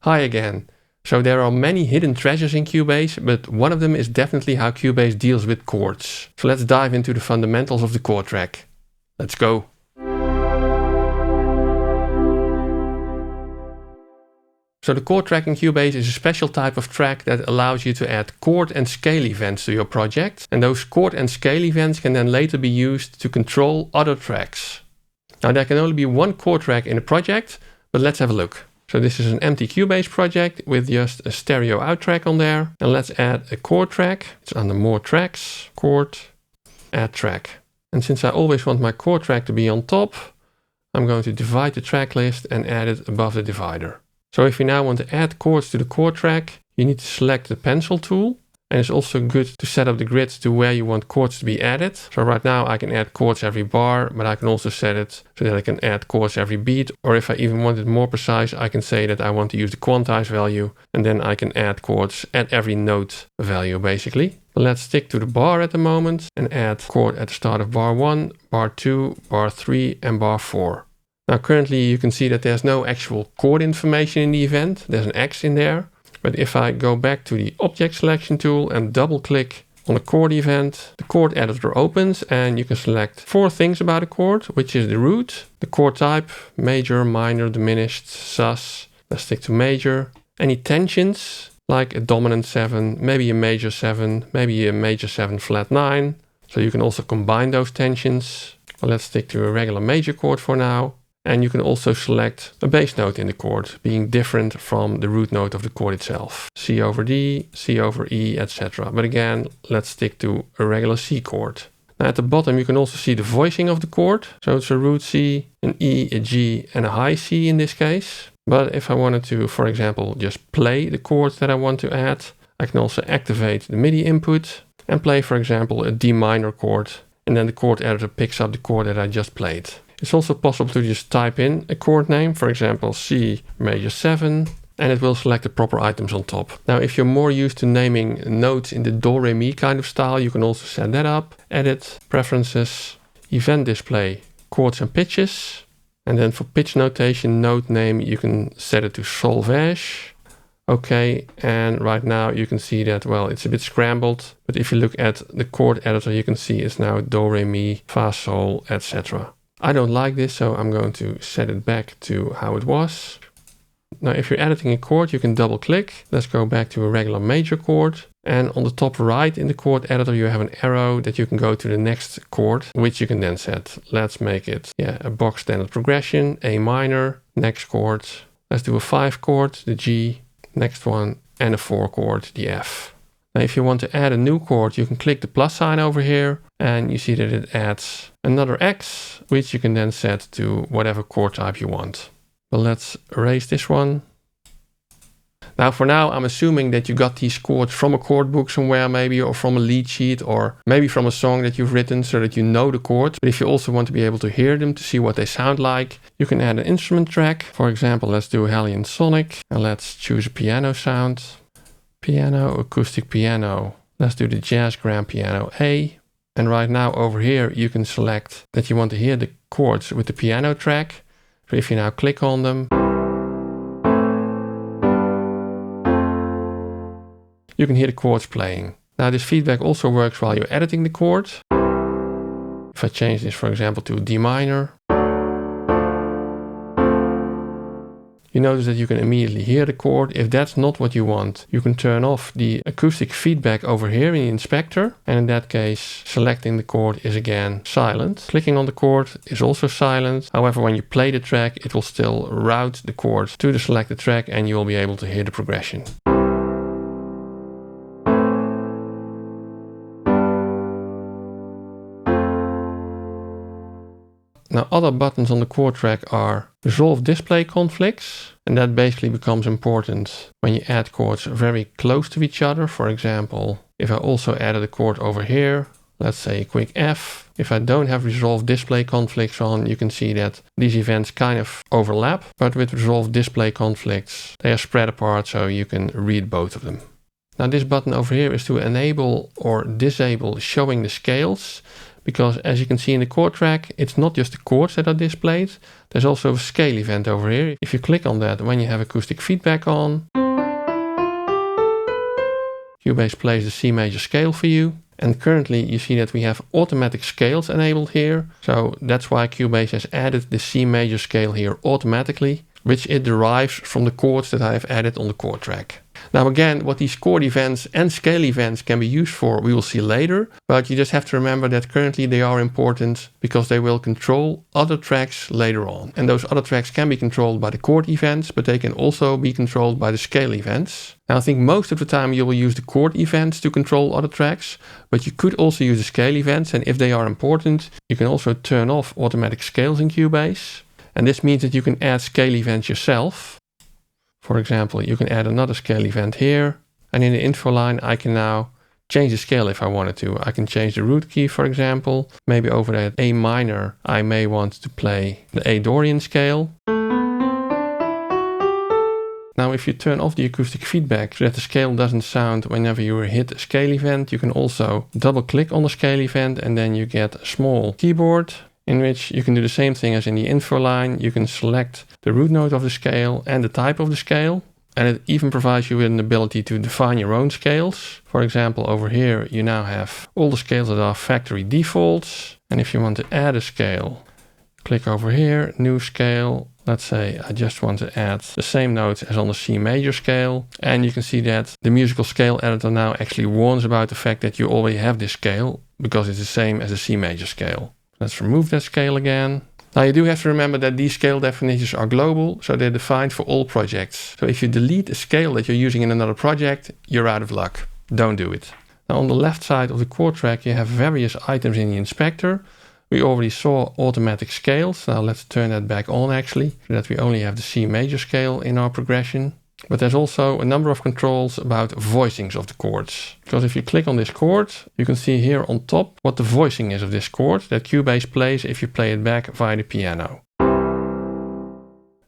Hi again. So there are many hidden treasures in Cubase, but one of them is definitely how Cubase deals with chords. So let's dive into the fundamentals of the chord track. Let's go. So the chord track in Cubase is a special type of track that allows you to add chord and scale events to your project. And those chord and scale events can then later be used to control other tracks. Now there can only be one chord track in a project, but let's have a look. So this is an empty Cubase project with just a stereo out track on there. And let's add a chord track. It's under More Tracks, Chord, Add Track. And since I always want my chord track to be on top, I'm going to divide the track list and add it above the divider. So if you now want to add chords to the chord track, you need to select the pencil tool. And it's also good to set up the grid to where you want chords to be added. So right now I can add chords every bar, but I can also set it so that I can add chords every beat. Or if I even want it more precise, I can say that I want to use the quantize value, and then I can add chords at every note value basically. But let's stick to the bar at the moment and add chord at the start of bar 1, bar 2, bar 3 and bar 4. Now currently you can see that there's no actual chord information in the event. There's an X in there. But if I go back to the object selection tool and double click on a chord event, the chord editor opens and you can select 4 things about a chord, which is the root, the chord type, major, minor, diminished, sus. Let's stick to major. Any tensions, like a dominant 7, maybe a major 7, maybe a major 7 flat 9. So you can also combine those tensions. Well, let's stick to a regular major chord for now. And you can also select a bass note in the chord, being different from the root note of the chord itself. C over D, C over E, etc. But again, let's stick to a regular C chord. Now at the bottom you can also see the voicing of the chord. So it's a root C, an E, a G and a high C in this case. But if I wanted to, for example, just play the chords that I want to add, I can also activate the MIDI input and play, for example, a D minor chord. And then the chord editor picks up the chord that I just played. It's also possible to just type in a chord name, for example C major 7, and it will select the proper items on top. Now if you're more used to naming notes in the do re mi kind of style, you can also set that up. Edit, preferences, event display, chords and pitches. And then for pitch notation, note name, you can set it to solfège. Okay, and right now you can see that, well, it's a bit scrambled. But if you look at the chord editor, you can see it's now do re mi, fa sol, etc. I don't like this, so I'm going to set it back to how it was. Now, if you're editing a chord, you can double click. Let's go back to a regular major chord. And on the top right in the chord editor, you have an arrow that you can go to the next chord, which you can then set. Let's make it a box standard progression, A minor, next chord. Let's do a 5 chord, the G, next one, and a 4 chord, the F. Now, if you want to add a new chord, you can click the plus sign over here and you see that it adds another X, which you can then set to whatever chord type you want. But let's erase this one. Now, for now, I'm assuming that you got these chords from a chord book somewhere maybe, or from a lead sheet, or maybe from a song that you've written so that you know the chords. But if you also want to be able to hear them, to see what they sound like, you can add an instrument track. For example, let's do Hellion Sonic and let's choose a piano sound. Piano, acoustic piano. Let's do the jazz grand piano A. And right now over here you can select that you want to hear the chords with the piano track. So if you now click on them, you can hear the chords playing. Now this feedback also works while you're editing the chord. If I change this, for example, to D minor, you notice that you can immediately hear the chord. If that's not what you want, you can turn off the acoustic feedback over here in the inspector. And in that case, selecting the chord is again silent. Clicking on the chord is also silent. However, when you play the track, it will still route the chord to the selected track and you will be able to hear the progression. Now, other buttons on the chord track are resolve display conflicts, and that basically becomes important when you add chords very close to each other. For example, if I also added a chord over here, let's say a quick F, if I don't have resolve display conflicts on, you can see that these events kind of overlap, but with resolve display conflicts, they are spread apart so you can read both of them. Now this button over here is to enable or disable showing the scales. because as you can see in the chord track, it's not just the chords that are displayed. There's also a scale event over here. If you click on that when you have acoustic feedback on, Cubase plays the C major scale for you. And currently you see that we have automatic scales enabled here. So that's why Cubase has added the C major scale here automatically, which it derives from the chords that I have added on the chord track. Now again, what these chord events and scale events can be used for, we will see later, but you just have to remember that currently they are important because they will control other tracks later on. And those other tracks can be controlled by the chord events, but they can also be controlled by the scale events. Now I think most of the time you will use the chord events to control other tracks, but you could also use the scale events, and if they are important, you can also turn off automatic scales in Cubase. And this means that you can add scale events yourself. For example, you can add another scale event here. And in the info line, I can now change the scale if I wanted to. I can change the root key, for example. Maybe over that A minor, I may want to play the A Dorian scale. Now, if you turn off the acoustic feedback so that the scale doesn't sound whenever you hit a scale event, you can also double click on the scale event and then you get a small keyboard in which you can do the same thing as in the info line. You can select the root note of the scale and the type of the scale. And it even provides you with an ability to define your own scales. For example, over here, you now have all the scales that are factory defaults. And if you want to add a scale, click over here, new scale. Let's say I just want to add the same notes as on the C major scale. And you can see that the musical scale editor now actually warns about the fact that you already have this scale because it's the same as the C major scale. Let's remove that scale again. Now you do have to remember that these scale definitions are global, so they're defined for all projects. So if you delete a scale that you're using in another project, you're out of luck. Don't do it. Now on the left side of the chord track, you have various items in the inspector. We already saw automatic scales. Now let's turn that back on actually, so that we only have the C major scale in our progression. But there's also a number of controls about voicings of the chords. Because if you click on this chord, you can see here on top what the voicing is of this chord that Cubase plays if you play it back via the piano.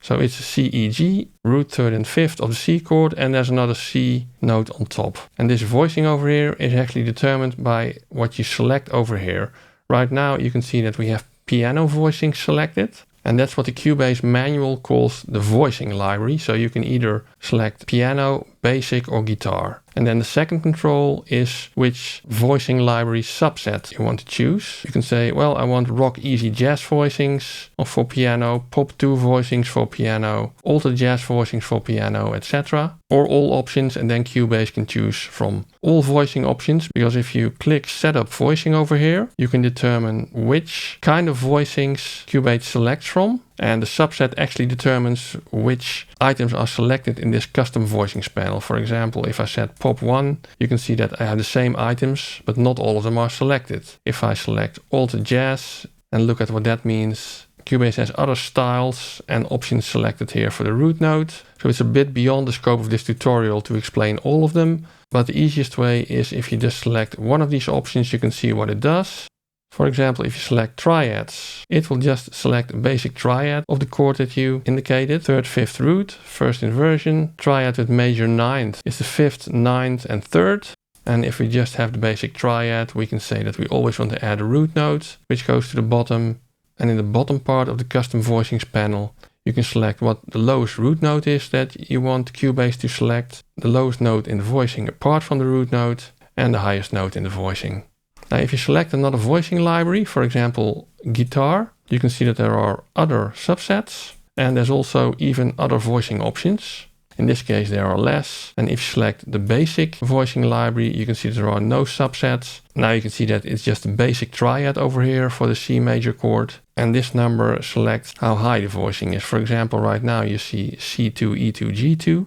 So it's a C, E, G, root third and fifth of the C chord, and there's another C note on top. And this voicing over here is actually determined by what you select over here. Right now you can see that we have piano voicing selected. And that's what the Cubase manual calls the voicing library. So you can either select piano, basic or guitar. And then the second control is which voicing library subset you want to choose. You can say, well, I want rock easy jazz voicings for piano, pop 2 voicings for piano, alto jazz voicings for piano, etc. Or all options, and then Cubase can choose from all voicing options. Because if you click setup voicing over here, you can determine which kind of voicings Cubase selects from. And the subset actually determines which items are selected in this custom voicings panel. For example, if I set pop 1, you can see that I have the same items, but not all of them are selected. If I select alto jazz and look at what that means, Cubase has other styles and options selected here for the root note. So it's a bit beyond the scope of this tutorial to explain all of them. But the easiest way is if you just select one of these options, you can see what it does. For example, if you select triads, it will just select a basic triad of the chord that you indicated. Third, fifth root, first inversion. Triad with major ninth is the fifth, ninth and third. And if we just have the basic triad, we can say that we always want to add a root note, which goes to the bottom. And in the bottom part of the custom voicings panel, you can select what the lowest root note is that you want Cubase to select, the lowest note in the voicing apart from the root note, and the highest note in the voicing. Now, if you select another voicing library, for example, guitar, you can see that there are other subsets, and there's also even other voicing options. In this case, there are less. And if you select the basic voicing library, you can see that there are no subsets. Now you can see that it's just a basic triad over here for the C major chord. And this number selects how high the voicing is. For example, right now you see C2, E2, G2.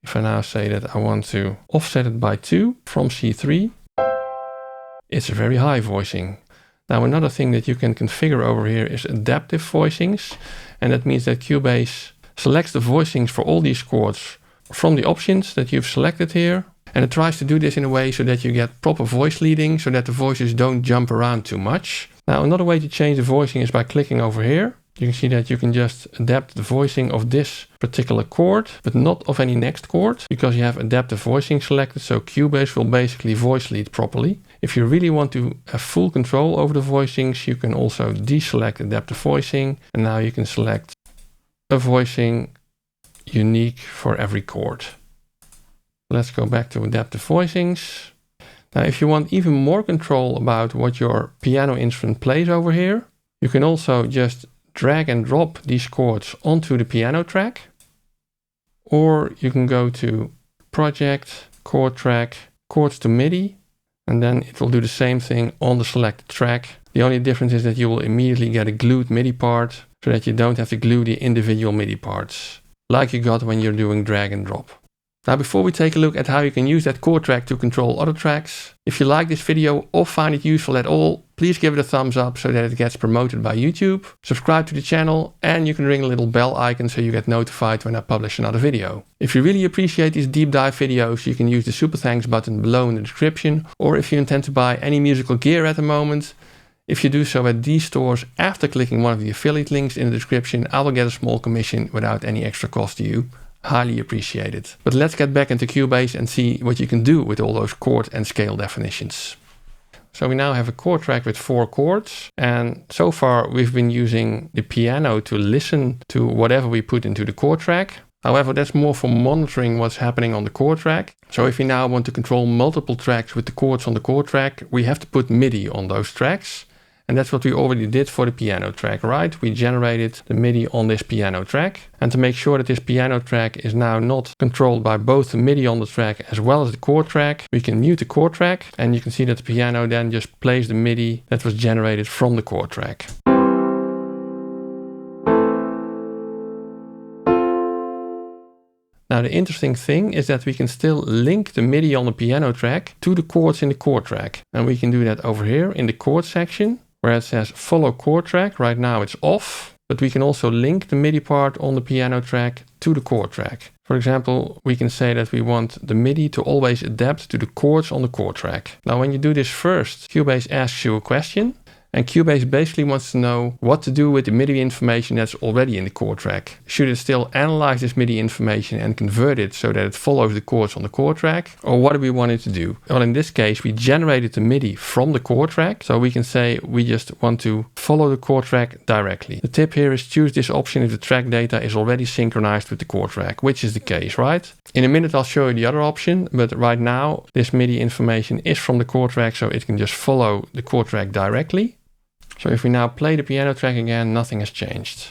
If I now say that I want to offset it by 2 from C3, it's a very high voicing. Now another thing that you can configure over here is adaptive voicings. And that means that Cubase selects the voicings for all these chords from the options that you've selected here. And it tries to do this in a way so that you get proper voice leading, so that the voices don't jump around too much. Now another way to change the voicing is by clicking over here. You can see that you can just adapt the voicing of this particular chord, but not of any next chord, because you have adaptive voicing selected, so Cubase will basically voice lead properly. If you really want to have full control over the voicings, you can also deselect adaptive voicing, and now you can select a voicing unique for every chord. Let's go back to adaptive voicings. Now, if you want even more control about what your piano instrument plays over here, you can also just drag and drop these chords onto the piano track. Or you can go to Project, Chord Track, Chords to MIDI, and then it will do the same thing on the selected track. The only difference is that you will immediately get a glued MIDI part, so that you don't have to glue the individual MIDI parts, like you got when you're doing drag and drop. Now, before we take a look at how you can use that chord track to control other tracks, if you like this video or find it useful at all, please give it a thumbs up so that it gets promoted by YouTube. Subscribe to the channel, and you can ring a little bell icon so you get notified when I publish another video. If you really appreciate these deep dive videos, you can use the super thanks button below in the description, or if you intend to buy any musical gear at the moment, if you do so at these stores after clicking one of the affiliate links in the description, I will get a small commission without any extra cost to you. Highly appreciated. But let's get back into Cubase and see what you can do with all those chord and scale definitions. So we now have a chord track with 4 chords, and so far we've been using the piano to listen to whatever we put into the chord track. However, that's more for monitoring what's happening on the chord track. So if we now want to control multiple tracks with the chords on the chord track, we have to put MIDI on those tracks. And that's what we already did for the piano track, right? We generated the MIDI on this piano track. And to make sure that this piano track is now not controlled by both the MIDI on the track as well as the chord track, we can mute the chord track, and you can see that the piano then just plays the MIDI that was generated from the chord track. Now, the interesting thing is that we can still link the MIDI on the piano track to the chords in the chord track. And we can do that over here in the chord section, where it says follow chord track. Right now it's off, but we can also link the MIDI part on the piano track to the chord track. For example, we can say that we want the MIDI to always adapt to the chords on the chord track. Now, when you do this first, Cubase asks you a question, and Cubase basically wants to know what to do with the MIDI information that's already in the chord track. Should it still analyze this MIDI information and convert it so that it follows the chords on the chord track? Or what do we want it to do? Well, in this case, we generated the MIDI from the chord track, so we can say we just want to follow the chord track directly. The tip here is choose this option if the track data is already synchronized with the chord track, which is the case, right? In a minute, I'll show you the other option, but right now, this MIDI information is from the chord track, so it can just follow the chord track directly. So if we now play the piano track again, nothing has changed.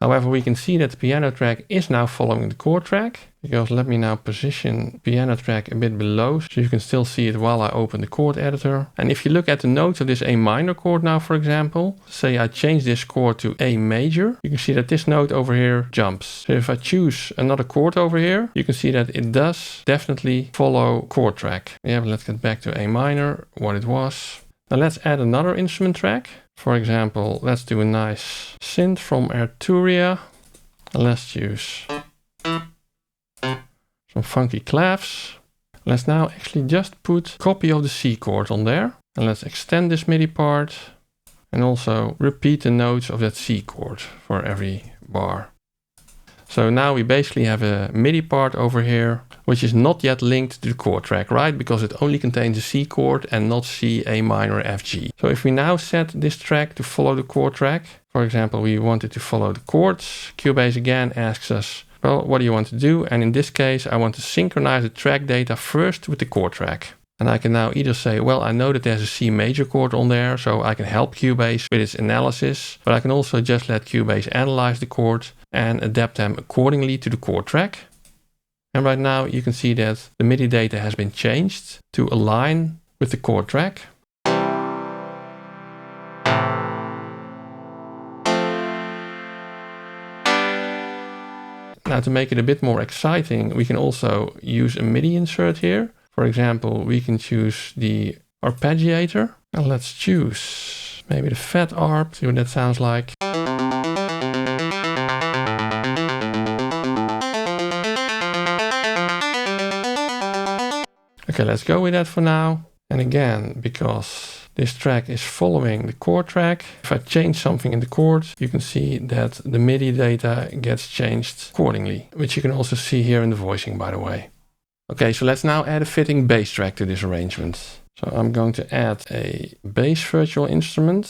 However, we can see that the piano track is now following the chord track, because let me now position piano track a bit below so you can still see it while I open the chord editor. And if you look at the notes of this A minor chord now, for example, say I change this chord to A major, you can see that this note over here jumps. So if I choose another chord over here, you can see that it does definitely follow chord track. Yeah, but let's get back to A minor, what it was. Now let's add another instrument track. For example, let's do a nice synth from Arturia. And let's choose some funky claps. Let's now actually just put a copy of the C chord on there. And let's extend this MIDI part and also repeat the notes of that C chord for every bar. So now we basically have a MIDI part over here, which is not yet linked to the chord track, right? Because it only contains a C chord and not C, A minor, F, G. So if we now set this track to follow the chord track, for example, we want it to follow the chords, Cubase again asks us, well, what do you want to do? And in this case, I want to synchronize the track data first with the chord track. And I can now either say, well, I know that there's a C major chord on there, so I can help Cubase with its analysis, but I can also just let Cubase analyze the chords and adapt them accordingly to the chord track. And right now you can see that the MIDI data has been changed to align with the chord track. Now, to make it a bit more exciting, we can also use a MIDI insert here. For example, we can choose the arpeggiator, and let's choose maybe the fat arp, see what that sounds like. Okay, let's go with that for now. And again, because this track is following the chord track. If I change something in the chords, you can see that the MIDI data gets changed accordingly, which you can also see here in the voicing, by the way. Okay, so let's now add a fitting bass track to this arrangement. So I'm going to add a bass virtual instrument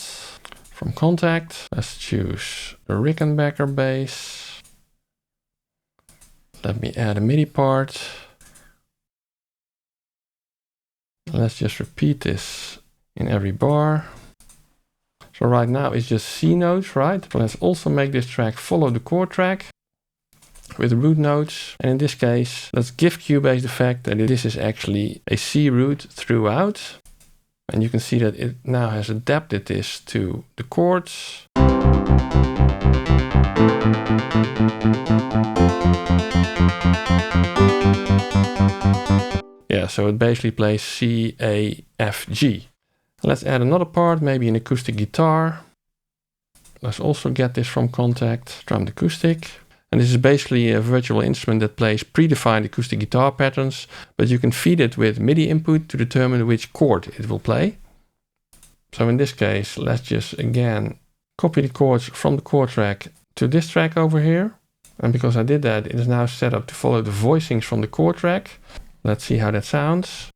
from Contact. Let's choose a Rickenbacker bass. Let me add a MIDI part. Let's just repeat this in every bar. So right now it's just C notes, right? So let's also make this track follow the chord track with root notes. And in this case, let's give Cubase the fact that this is actually a C root throughout. And you can see that it now has adapted this to the chords. Yeah, so it basically plays C, A, F, G. Let's add another part, maybe an acoustic guitar. Let's also get this from Contact, drummed acoustic. And this is basically a virtual instrument that plays predefined acoustic guitar patterns, but you can feed it with MIDI input to determine which chord it will play. So in this case, let's just again copy the chords from the chord track to this track over here. And because I did that, it is now set up to follow the voicings from the chord track. Let's see how that sounds.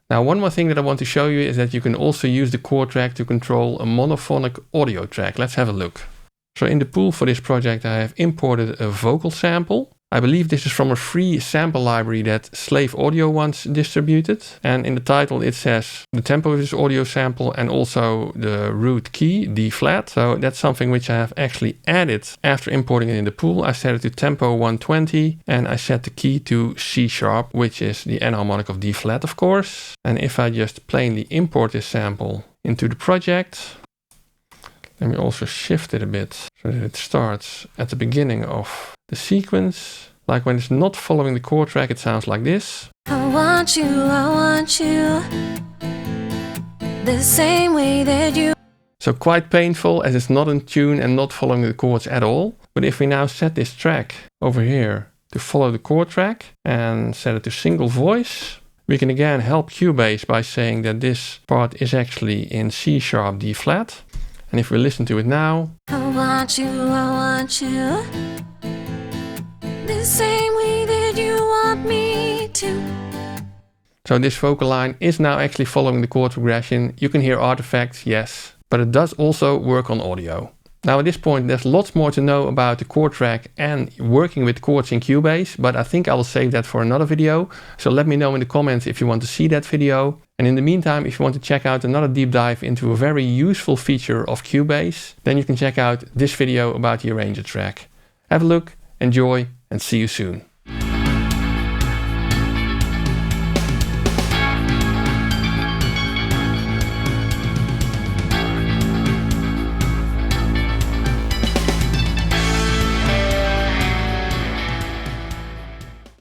Now, one more thing that I want to show you is that you can also use the chord track to control a monophonic audio track. Let's have a look. So in the pool for this project, I have imported a vocal sample. I believe this is from a free sample library that Slave Audio once distributed. And in the title it says the tempo of this audio sample and also the root key, D flat. So that's something which I have actually added after importing it in the pool. I set it to tempo 120 and I set the key to C sharp, which is the enharmonic of D flat, of course. And if I just plainly import this sample into the project, let me also shift it a bit so that it starts at the beginning of the sequence. Like when it's not following the chord track, it sounds like this. I want you the same way that you. So quite painful as it's not in tune and not following the chords at all. But if we now set this track over here to follow the chord track and set it to single voice, we can again help Cubase by saying that this part is actually in C sharp, D flat. And if we listen to it now, I want you the same way that you want me to. So this vocal line is now actually following the chord progression. You can hear artifacts, yes, but it does also work on audio. Now at this point, there's lots more to know about the chord track and working with chords in Cubase, but I think I will save that for another video. So let me know in the comments if you want to see that video. And in the meantime, if you want to check out another deep dive into a very useful feature of Cubase, then you can check out this video about the Arranger track. Have a look, enjoy, and see you soon.